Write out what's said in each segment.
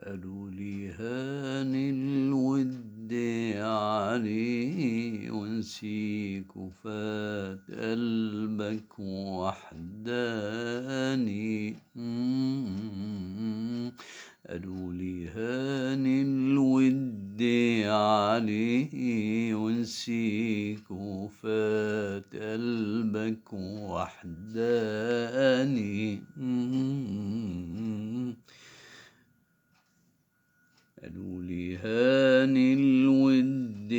قالوا لي هان الود عليه ونسيك وفات قلبك وحداني. قالوا لي هان الود عليه ونسيك وفات قلبك وحداني. قالوا لي هان الود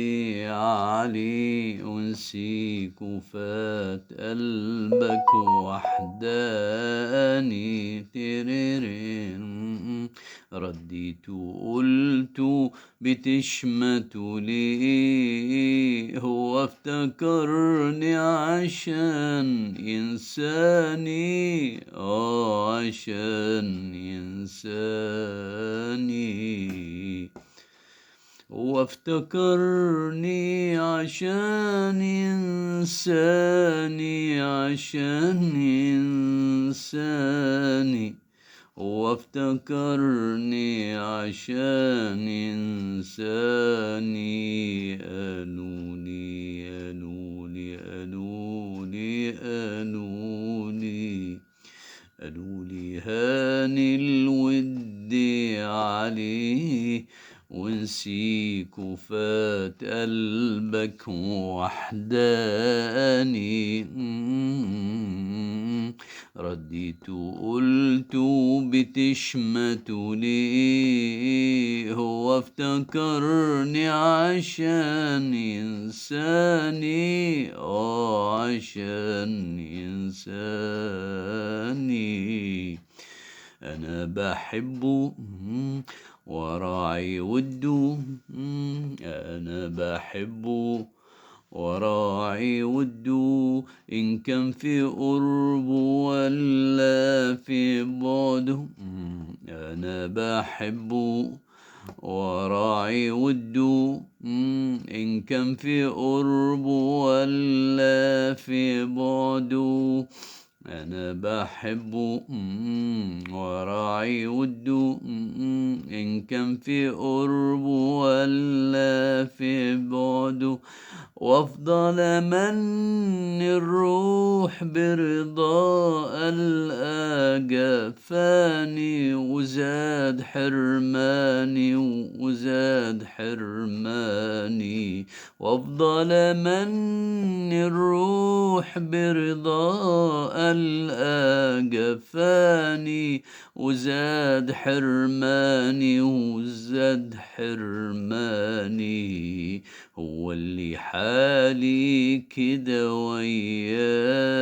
عليه ونسيك وفات قلبك وحداني. تريرين رديت وقلت بتشمت ليه، هو افتكرني عشان ينساني، عشان ينساني. هو افتكرني عشان ينساني، عشان ينساني. هو افتكرني عشان ينساني. قالولي قالولي قالولي قالولي قالولي هان الود عليه ونسيك وفات قلبك وحداني. رديت وقلت بتشمت ليه، هو افتكرني عشان ينساني، عشان ينساني. أنا بحبه وراعي وده، أنا بحبه وراعي وده، إن كان في قربه ولا في بعده. أنا بحبه وراعي وده، إن كان في قربه ولا في بعده. أنا بحبه وراعي وده، إن كان في قربه ولا في بعده. وافضل من الروح برضا ألقى جفاني، وزاد حرماني وزاد حرماني. وافضل من الروح برضا ألقى جفاني، وزاد حرماني وزاد حرماني. هو اللي حالي كده وياه،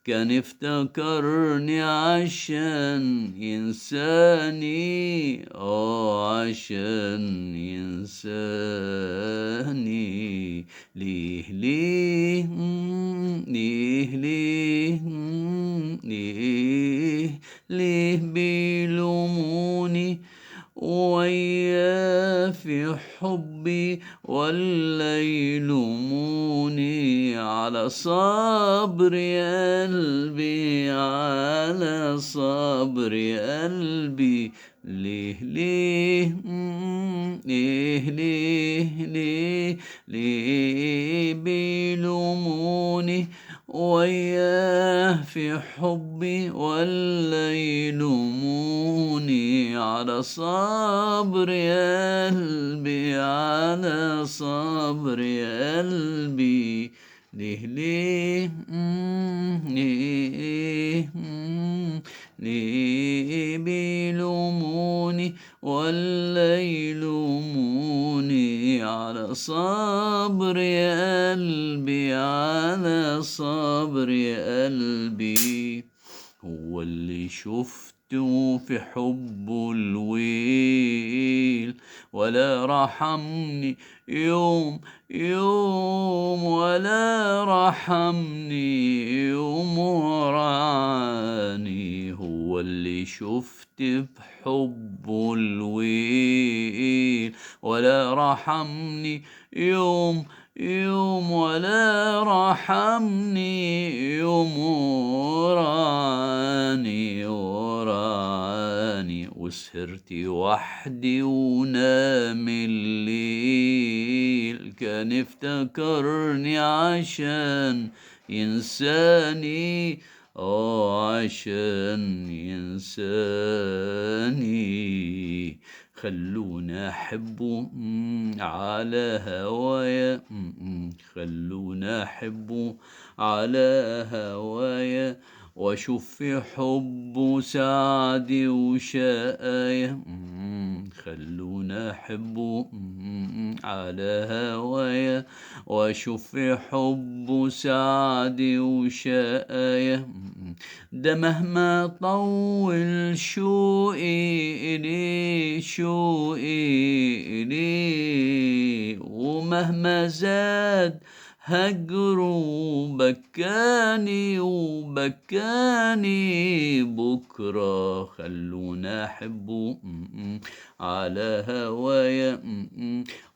كان افتكرني عشان ينساني، عشان ينساني. ليه ليه ليه ليه ليه ليه بيلوموني وياه في حبي، ولا يلوموني على صبر قلبي، على صبر قلبي. ليه ليه ليه ليه ليه ليه بيلوموني وياه في حبي، ولا يلوموني على صبر قلبي، على صبر قلبي. ليه ليه ليه ليه بيلوموني ولا يلوموني على صبر قلبي، على صبر قلبي. هو اللي شفته في حبه الويل، ولا رحمني يوم يوم، ولا رحمني يوم ورعاني. هو اللي شفت في حبه الويل، ولا رحمني يوم يوم ولا رحمني يوم وراني وسهرت وحدي ونام الليل كان افتكرني عشان ينساني عشان ينساني خلونا أحبه على هوايا خلونا أحبه على هوايا وأشوف في حبه سعدي وشقايا خلونا أحبه على هوايا وأشوف في حبه سعدي وشقايا ده مهما طول شوقي إليه ومهما زاد هجره بكاني بكرة خلونا أحبه على هوايا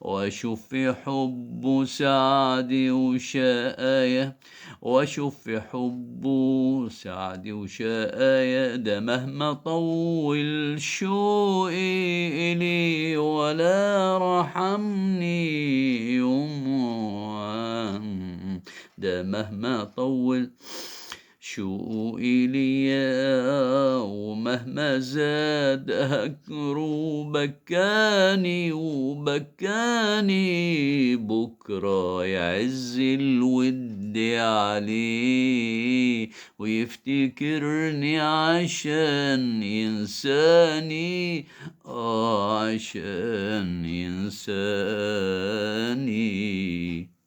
وأشوف في حبه سعدي وشقايا وأشوف في حبه سعدي وشقايا ده مهما طول شوقي إلي ولا رحمني يوم ده مهما طول شوقي ليا ومهما زاد هجره بكاني بكرة يعز الود عليه ويفتكرني عشان ينساني عشان ينساني